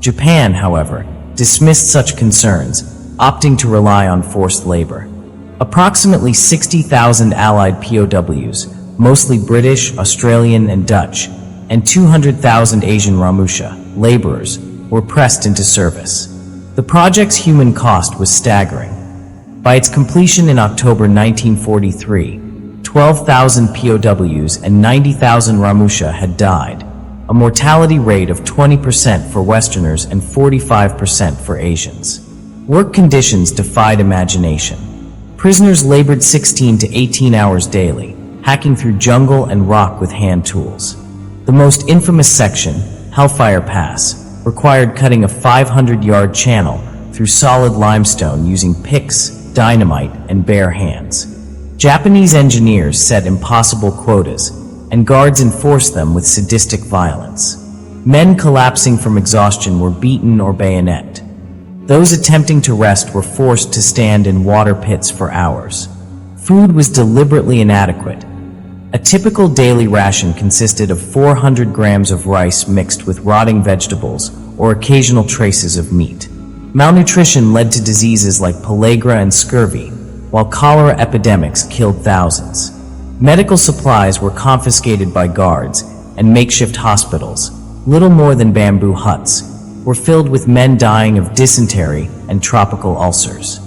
Japan, however, dismissed such concerns, opting to rely on forced labor. Approximately 60,000 Allied POWs, mostly British, Australian, and Dutch, and 200,000 Asian Ramusha, laborers, were pressed into service. The project's human cost was staggering. By its completion in October 1943, 12,000 POWs and 90,000 Ramusha had died, a mortality rate of 20% for Westerners and 45% for Asians. Work conditions defied imagination. Prisoners labored 16 to 18 hours daily, hacking through jungle and rock with hand tools. The most infamous section, Hellfire Pass, required cutting a 500-yard channel through solid limestone using picks, dynamite, and bare hands. Japanese engineers set impossible quotas, and guards enforced them with sadistic violence. Men collapsing from exhaustion were beaten or bayoneted. Those attempting to rest were forced to stand in water pits for hours. Food was deliberately inadequate. A typical daily ration consisted of 400 grams of rice mixed with rotting vegetables or occasional traces of meat. Malnutrition led to diseases like pellagra and scurvy, while cholera epidemics killed thousands. Medical supplies were confiscated by guards, and makeshift hospitals, little more than bamboo huts, were filled with men dying of dysentery and tropical ulcers.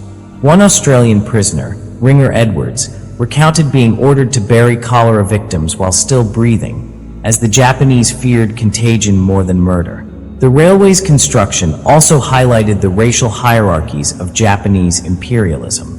One Australian prisoner, Ringer Edwards, recounted being ordered to bury cholera victims while still breathing, as the Japanese feared contagion more than murder. The railway's construction also highlighted the racial hierarchies of Japanese imperialism.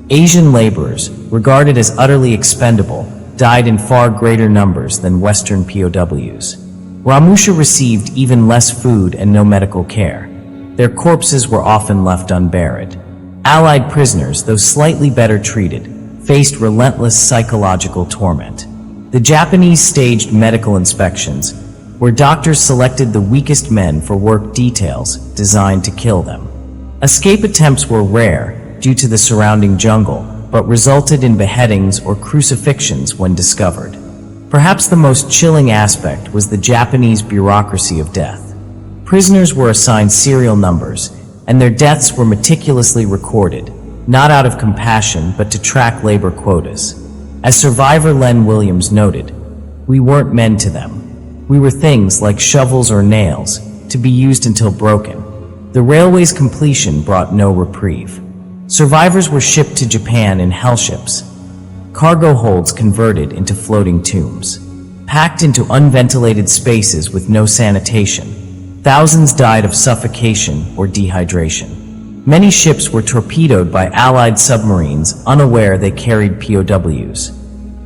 Asian laborers, regarded as utterly expendable, died in far greater numbers than Western POWs. Ramusha received even less food and no medical care. Their corpses were often left unburied. Allied prisoners, though slightly better treated, faced relentless psychological torment. The Japanese staged medical inspections, where doctors selected the weakest men for work details designed to kill them. Escape attempts were rare due to the surrounding jungle, but resulted in beheadings or crucifixions when discovered. Perhaps the most chilling aspect was the Japanese bureaucracy of death. Prisoners were assigned serial numbers, and their deaths were meticulously recorded, not out of compassion but to track labor quotas. As survivor Len Williams noted, "We weren't men to them. We were things like shovels or nails, to be used until broken." The railway's completion brought no reprieve. Survivors were shipped to Japan in hellships, cargo holds converted into floating tombs. Packed into unventilated spaces with no sanitation, thousands died of suffocation or dehydration. Many ships were torpedoed by Allied submarines, unaware they carried POWs.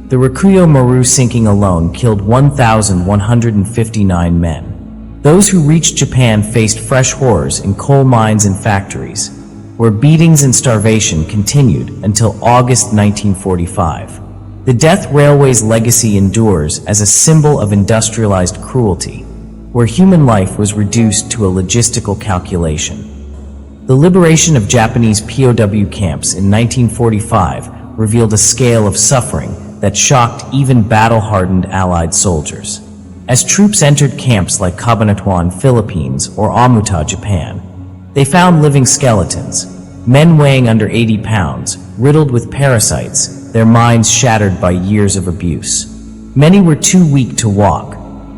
The Rikuyo Maru sinking alone killed 1,159 men. Those who reached Japan faced fresh horrors in coal mines and factories, where beatings and starvation continued until August 1945. The Death Railway's legacy endures as a symbol of industrialized cruelty, where human life was reduced to a logistical calculation. The liberation of Japanese POW camps in 1945 revealed a scale of suffering that shocked even battle-hardened Allied soldiers. As troops entered camps like Cabanatuan, Philippines, or Omuta, Japan, they found living skeletons, men weighing under 80 pounds, riddled with parasites, their minds shattered by years of abuse. Many were too weak to walk.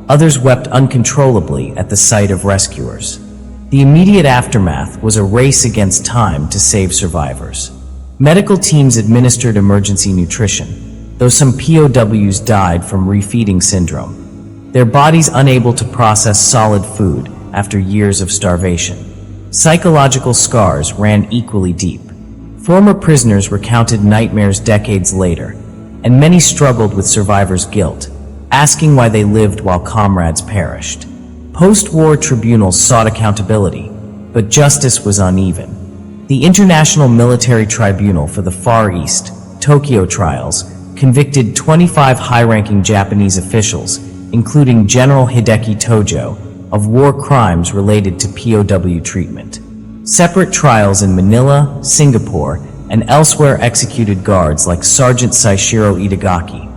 Others wept uncontrollably at the sight of rescuers. The immediate aftermath was a race against time to save survivors. Medical teams administered emergency nutrition, though some POWs died from refeeding syndrome, their bodies unable to process solid food after years of starvation. Psychological scars ran equally deep. Former prisoners recounted nightmares decades later, and many struggled with survivors' guilt, asking why they lived while comrades perished. Post-war tribunals sought accountability, but justice was uneven. The International Military Tribunal for the Far East, Tokyo trials, convicted 25 high-ranking Japanese officials, including General Hideki Tojo, of war crimes related to POW treatment. Separate trials in Manila, Singapore, and elsewhere executed guards like Sergeant Saishiro Itagaki,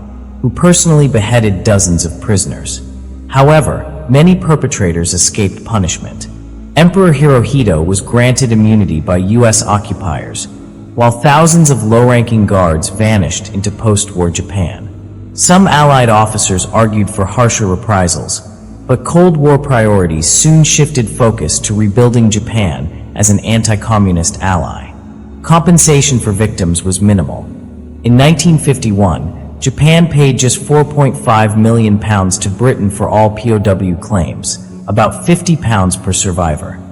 who personally beheaded dozens of prisoners. However, many perpetrators escaped punishment. Emperor Hirohito was granted immunity by U.S. occupiers, while thousands of low-ranking guards vanished into post-war Japan. Some Allied officers argued for harsher reprisals, but Cold War priorities soon shifted focus to rebuilding Japan as an anti-communist ally. Compensation for victims was minimal. In 1951, Japan paid just £4.5 million to Britain for all POW claims, about £50 per survivor.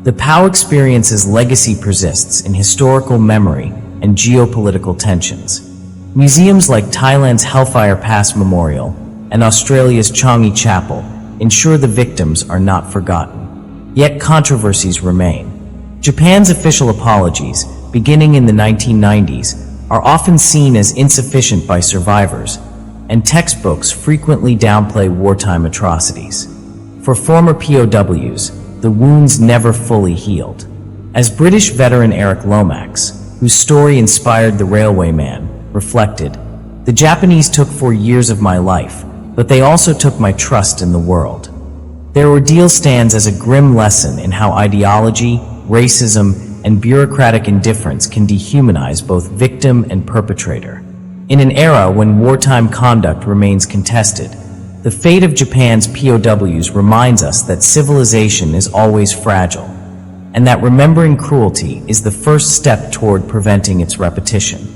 The POW experience's legacy persists in historical memory and geopolitical tensions. Museums like Thailand's Hellfire Pass Memorial and Australia's Changi Chapel ensure the victims are not forgotten. Yet controversies remain. Japan's official apologies, beginning in the 1990s, are often seen as insufficient by survivors, and textbooks frequently downplay wartime atrocities. For former POWs, the wounds never fully healed. As British veteran Eric Lomax, whose story inspired The Railwayman, reflected, "The Japanese took 4 years of my life, but they also took my trust in the world." Their ordeal stands as a grim lesson in how ideology, racism, and bureaucratic indifference can dehumanize both victim and perpetrator. In an era when wartime conduct remains contested, the fate of Japan's POWs reminds us that civilization is always fragile, and that remembering cruelty is the first step toward preventing its repetition.